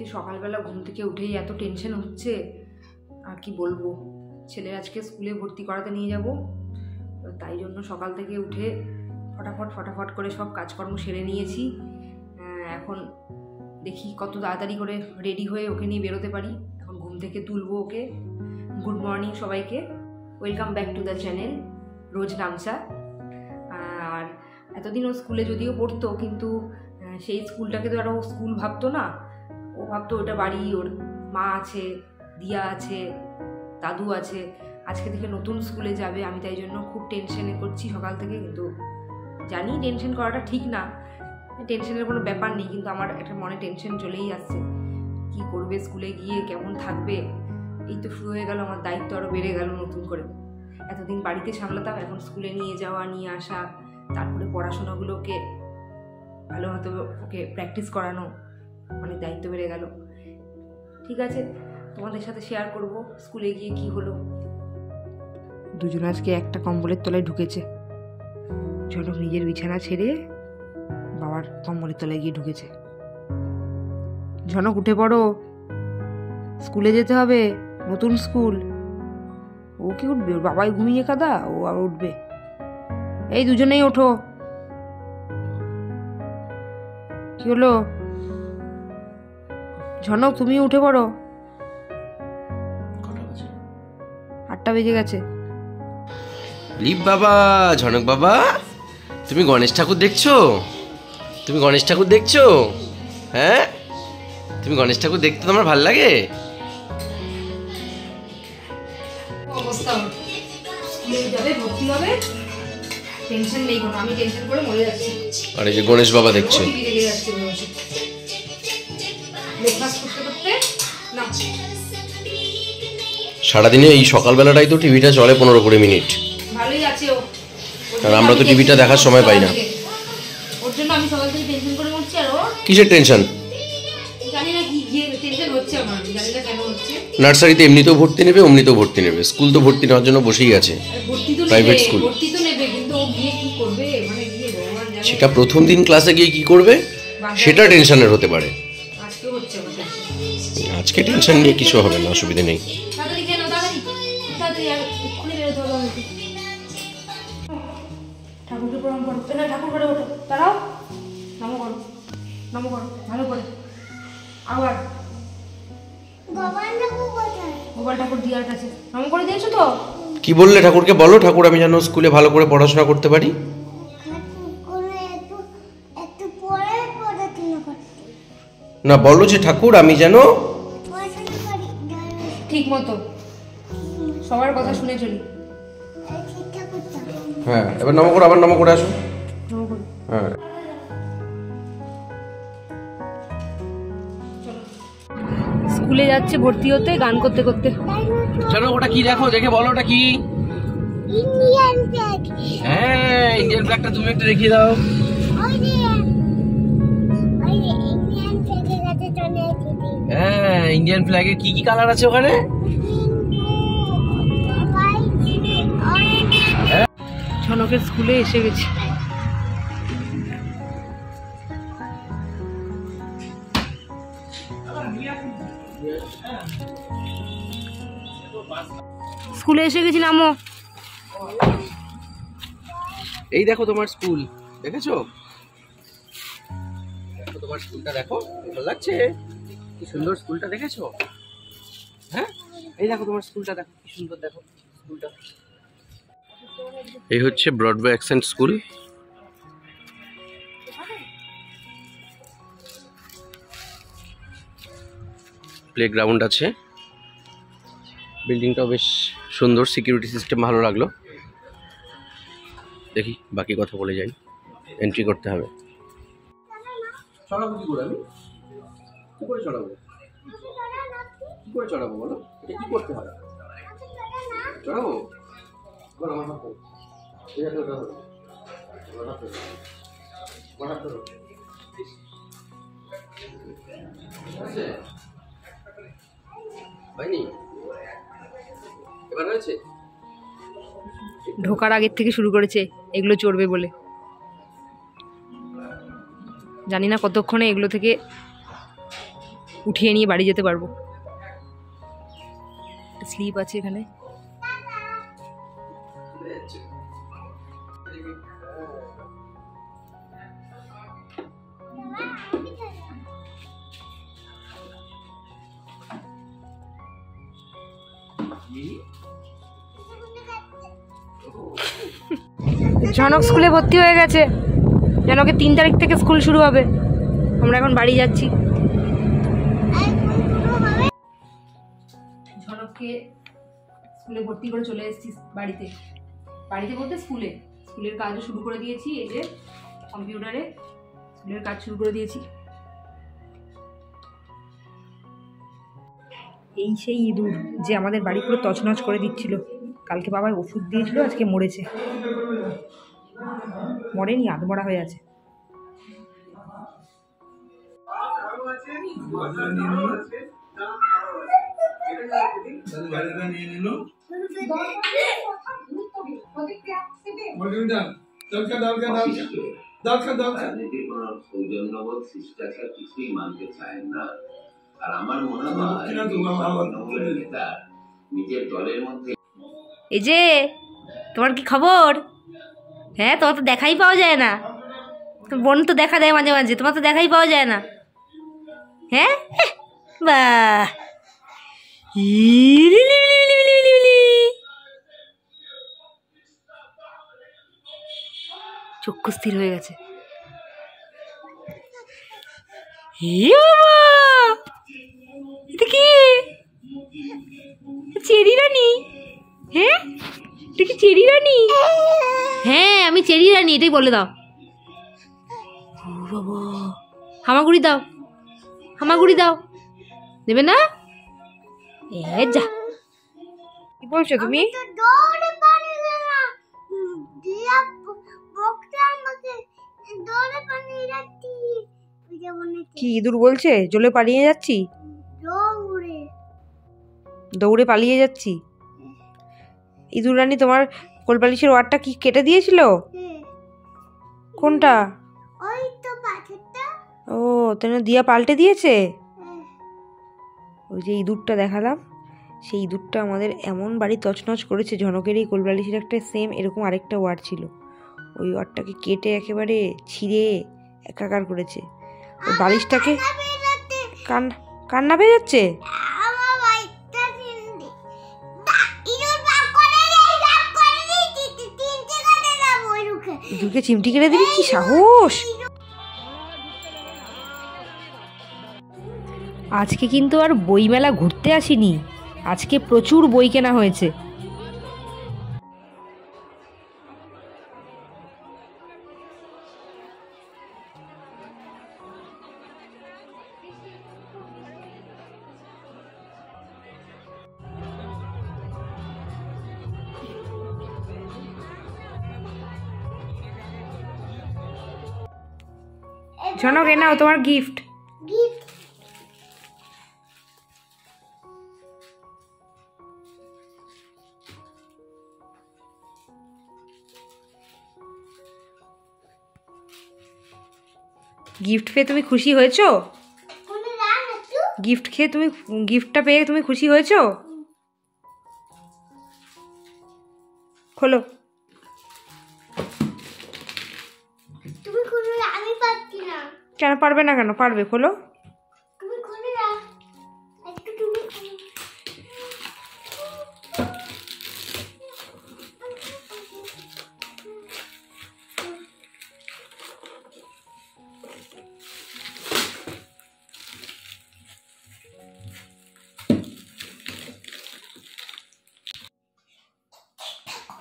আজকে সকালবেলা ঘুম থেকে উঠেই এত টেনশন হচ্ছে, আর কি বলবো। ছেলের আজকে স্কুলে ভর্তি করাতে নিয়ে যাব, তাই জন্য সকাল থেকে উঠে ফটাফট করে সব কাজকর্ম সেরে নিয়েছি। এখন দেখি কত তাড়াতাড়ি করে রেডি হয়ে ওকে নিয়ে বেরোতে পারি। এখন ঘুম থেকে তুলবো ওকে। গুড মর্নিং সবাইকে, welcome back to the channel Roj Namcha. আর এতদিন ও স্কুলে যদিও পড়তো, কিন্তু সেই স্কুলটাকে তো আর ও স্কুল ভাবতো না। ও ভাবতো ওটা বাড়ি, ওর মা আছে, দিয়া আছে, দাদু আছে। আজকে থেকে নতুন স্কুলে যাবে, আমি তাই জন্য খুব টেনশনে করছি সকাল থেকে। কিন্তু জানি টেনশন করাটা ঠিক না, টেনশনের কোনো ব্যাপার নেই, কিন্তু আমার একটা মনে টেনশন চলেই আসছে। কি করবে স্কুলে গিয়ে, কেমন থাকবে। এই তো শুরু হয়ে গেল, আমার দায়িত্ব আরও বেড়ে গেল নতুন করে। এতদিন বাড়িতে সামলাতাম, এখন স্কুলে নিয়ে যাওয়া, নিয়ে আসা, তারপরে পড়াশোনাগুলোকে ভালো মতো ওকে প্র্যাকটিস করানো, অনেক দায়িত্ব বেড়ে গেল। ঠিক আছে, তোমাদের সাথে শেয়ার করব স্কুলে গিয়ে কি হলো। দুজন আজকে একটা কম্বলের তলায় ঢুকেছে। ঝনক নিজের বিছানা ছেড়ে বাবার কম্বলের তলায় গিয়ে ঢুকেছে। ঝনক উঠে পড়ো, স্কুলে যেতে হবে, নতুন স্কুল। ও কি উঠবে? ওর বাবাই ঘুমিয়ে কাদা, ও আবার উঠবে। এই দুজনেই ওঠো। কি হলো? ঝনক তুমি উঠে পড়ো। 8টা বেজে গেছে। বাবা, ঝনক বাবা, তুমি গণেশ ঠাকুর দেখছো? তুমি গণেশ ঠাকুর দেখছো? হ্যাঁ, তুমি গণেশ ঠাকুর দেখতে তোমার ভাল লাগে? আর এই যে গণেশ বাবা দেখছে। সারাদিনে এই সকালবেলাটাই তো টিভিটা চলে 15-20 মিনিট। আর আমরা তো টিভিটা দেখার সময় পাই না। ওর জন্য আমি সকাল থেকে টেনশন করে মরছি। আর ও কিসের টেনশন? জানি না কি টেনশন হচ্ছে আমার, জানি না কেন হচ্ছে। নার্সারিতে এমনিতেও ভর্তি নেবে, অমনিতেও ভর্তি নেবে, স্কুল তো ভর্তি নেওয়ার জন্য বসেই আছে। প্রাইভেট স্কুল ভর্তি তো নেবে, কিন্তু ও গিয়ে কি করবে, মানে গিয়ে ভগবান জানে। সেটা প্রথম দিন ক্লাসে গিয়ে কি করবে সেটা টেনশনের হতে পারে। আজকে হচ্ছে আমার টেনশন। আজকে টেনশন নিয়ে কিছু হবে না, অসুবিধা নেই। তাড়াতাড়ি কেন, তাড়াতাড়ি আর খুলে বেরোতে হবে আমাকে। ঠাকুরকে প্রণাম করো, না ঠাকুর করে ওঠো, দাঁড়াও, নমো করো, নমো করো ভালো করে। আবার গোপাল ঠাকুর দিয়ার কাছে নমো করে দিয়েছো তো? কি বললে ঠাকুরকে? বলো, ঠাকুর আমি যেন স্কুলে ভালো করে পড়াশোনা করতে পারি। না, বলো যে ঠাকুর আমি যেন ঠিক মতো সবার কথা শুনে চলি। হ্যাঁ, এবার নমো করো, আবার নমো করে আসো। নমো করো। হ্যাঁ, স্কুলে যাচ্ছে ভর্তি হতে, গান করতে করতে। চলো, ওটা কি দেখো, দেখে বলো ওটা কি। Indian flag. হ্যাঁ, ইন্ডিয়ান ফ্ল্যাগটা তুমি একটু দেখিয়ে দাও। হ্যাঁ, ইন্ডিয়ান ফ্ল্যাগের কি কি কালার আছে ওখানে? ঝনকের স্কুলে এসে গেছি। স্কুলে এসে গেছি, নামো। এই দেখো তোমার স্কুল, দেখেছো? দেখো তোমার স্কুলটা, দেখো ভালো লাগছে? কি সুন্দর স্কুলটা, দেখেছো? হ্যাঁ, এই দেখো তোমার স্কুলটা, দেখো কি সুন্দর, দেখো স্কুলটা। এই হচ্ছে ব্রডওয়ে অ্যাকসেন্ট স্কুল। প্লেগ্রাউন্ড আছে, বিল্ডিংটাও বেশ সুন্দর, সিকিউরিটি সিস্টেম ভালো লাগলো। দেখি বাকি কথা বলে যাই, এন্ট্রি করতে হবে। চড়াবো কি করে? আমি কি করে চড়াবো? কি করে চড়াবো বলো? এটা কি করতে হয়? চড়াবো? বলো, আমার হাত ধরো। এই হাতে ওটা ধরো, আমার হাত ধরো, আমার হাত ধরো। আছে হয়নি? এবার হয়েছে? ঢোকার আগের থেকে শুরু করেছে এগুলো চড়বে বলে। জানি না কতক্ষণে এগুলো থেকে উঠিয়ে নিয়ে বাড়ি যেতে পারবো। স্লিপ আছে এখানে। ঝনক স্কুলে ভর্তি হয়ে গেছে। ঝনকের 3 তারিখ থেকে স্কুল শুরু হবে। আমরা এখন বাড়ি যাচ্ছি। ঝনককে স্কুলে ভর্তি করে চলে এসেছি বাড়িতে। বাড়িতে বলতে স্কুলে। স্কুলের কাজও শুরু করে দিয়েছি। এই যে কম্পিউটারে স্কুলের কাজ শুরু করে দিয়েছি। এই সেই ইঁদুর যে আমাদের বাড়ি পুরো তছনছ করে দিচ্ছিল। কালকে বাবাই ওষুধ দিয়েছিল, আজকে মরেছে। মরেনি, আধমরা হয়ে আছে। সৌজন্যবোধ শিষ্টাচার কিছুই মানতে চায় না। আর আমার মনে হয় নেতা নিজের দলের মধ্যে। এই যে তোমার কি খবর? হ্যাঁ, তোমার তো দেখাই পাওয়া যায় না। বোন তো দেখা দেয় মাঝে মাঝে, তোমার তো দেখাই পাওয়া যায় না। হ্যাঁ, বাহ, চক্ষু স্থির হয়ে গেছে। এটা কি? চেরি রানী? হ্যাঁ, এটা কি চেরি রানী? হ্যাঁ, আমি চেরি রানী, এটাই বলে দাও। বাবা, হামাগুড়ি দাও, হামাগুড়ি দাও। দেবে না? যা, কি বলছো তুমি? কি ইঁদুর বলছে জলে পালিয়ে যাচ্ছি? দৌড়ে পালিয়ে যাচ্ছি। ইঁদুর রানী তোমার কোলবালিশের ওয়ারটা কি কেটে দিয়েছিল? কোনটা? ও, তেন দিয়া পাল্টে দিয়েছে। ওই যে ইঁদুরটা দেখালাম, সেই ইঁদুরটা আমাদের এমন বাড়ি তছনছ করেছে। ঝনকের এই কোলবালিশের একটা সেম এরকম আরেকটা ওয়ার ছিল, ওই ওয়ারটাকে কেটে একেবারে ছিঁড়ে একাকার করেছে। ওই বালিশটাকে কান্না পেয়ে যাচ্ছে। ইঁদুরকে চিমটি কেটে দিবি? কি সাহস! আজকে কিন্তু আর বইমেলা ঘুরতে আসিনি, আজকে প্রচুর বই কেনা হয়েছে। ঝনক, এ নাও তোমার গিফট। গিফট পেয়ে তুমি খুশি হয়েছো? গিফটটা পেয়ে তুমি খুশি হয়েছো? খোলো। কেন পারবে না? কেন পারবে, খোলো।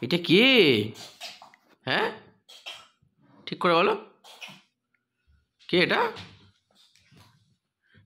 এটা কে? হ্যাঁ, ঠিক করে বলো, কে এটা?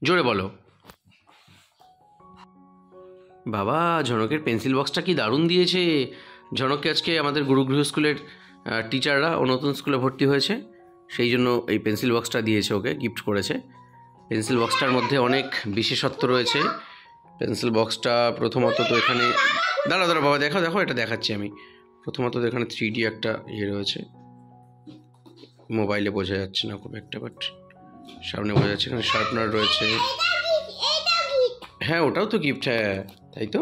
জোরে বলো। বাবা, ঝনকের পেন্সিল বক্সটা কি দারুণ দিয়েছে। ঝনককে আজকে আমাদের গুরুগৃহ স্কুলের টিচাররা, ও নতুন স্কুলে ভর্তি হয়েছে, সেই জন্য এই পেন্সিল বক্সটা দিয়েছে, ওকে গিফট করেছে। পেন্সিল বক্সটার মধ্যে অনেক বিশেষত্ব রয়েছে। পেন্সিল বক্সটা প্রথমত তো এখানে, দাঁড়া বাবা, দেখো এটা দেখাচ্ছি আমি। প্রথমত তো এখানে 3D একটা ইয়ে রয়েছে, মোবাইলে বোঝা যাচ্ছে না খুব একটা, বাট সামনে বোঝা যাচ্ছে। এখানে শার্পনার রয়েছে, হ্যাঁ ওটাও তো গিফট, হ্যাঁ তাই তো।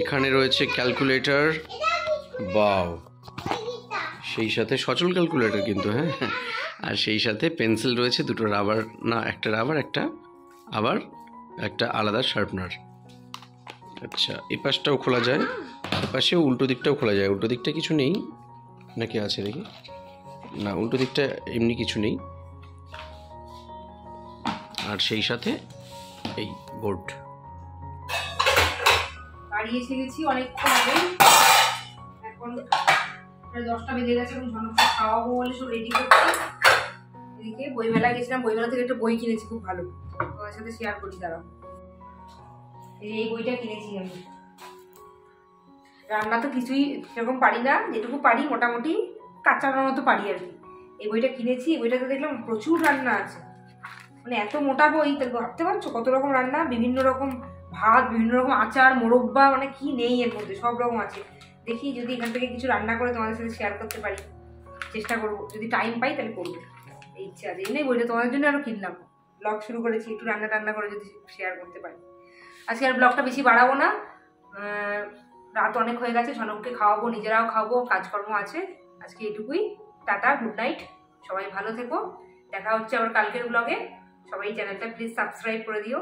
এখানে রয়েছে ক্যালকুলেটর, বাও, সেই সাথে সচল ক্যালকুলেটর কিন্তু, হ্যাঁ। আর সেই সাথে পেন্সিল রয়েছে, দুটো রাবার, না একটা রাবার, একটা আবার একটা আলাদা শার্পনার। আচ্ছা এই পাশটাও খোলা যায়, এ পাশেও উল্টো দিকটাও খোলা যায়। উল্টো দিকটা কিছু নেই নাকি আছে দেখি, না উল্টো দিকটা এমনি কিছু নেই। আর সেই সাথে এই বোর্ড। বাড়ি এসে গেছি অনেকক্ষণ আগে, এখন প্রায় 10টা বেজে গেছে। এখন ঝনককে খাওয়াবো বলে সব রেডি করছি। এদিকে বইমেলা গেছিলাম, বইমেলা থেকে একটা বই কিনেছি খুব ভালো, তোমার সাথে শেয়ার করি দাঁড়াও। এই বইটা কিনেছি আমি। রান্না তো কিছুই সেরকম পারি না, যেটুকু পারি মোটামুটি কাঁচানোর মতো পারি আর কি। এই বইটা কিনেছি, এই বইটাতে দেখলাম প্রচুর রান্না আছে, মানে এত মোটা বই, তাহলে ভাবতে পারছো কত রকম রান্না, বিভিন্ন রকম ভাত, বিভিন্ন রকম আচার, মোরব্বা, মানে কি নেই এর মধ্যে, সব রকম আছে। দেখি যদি এখান থেকে কিছু রান্না করে তোমাদের সাথে শেয়ার করতে পারি, চেষ্টা করবো, যদি টাইম পাই তাহলে করবো, এই ইচ্ছা আছে। এই বইটা তোমাদের জন্য আরো কিনলাম, ব্লগ শুরু করেছি, একটু রান্না টান্না করে যদি শেয়ার করতে পারি। আজকে আর ব্লগটা বেশি বাড়াবো না, রাত অনেক হয়ে গেছে, ঝনককে খাওয়াবো, নিজেরাও খাওয়াবো, কাজকর্ম আছে। আজকে এটুকুই, টাটা, গুড নাইট, সবাই ভালো থেকো, দেখা হচ্ছে আবার কালকের ব্লগে। সবাই চ্যানেলটা প্লিজ সাবস্ক্রাইব করে দিও।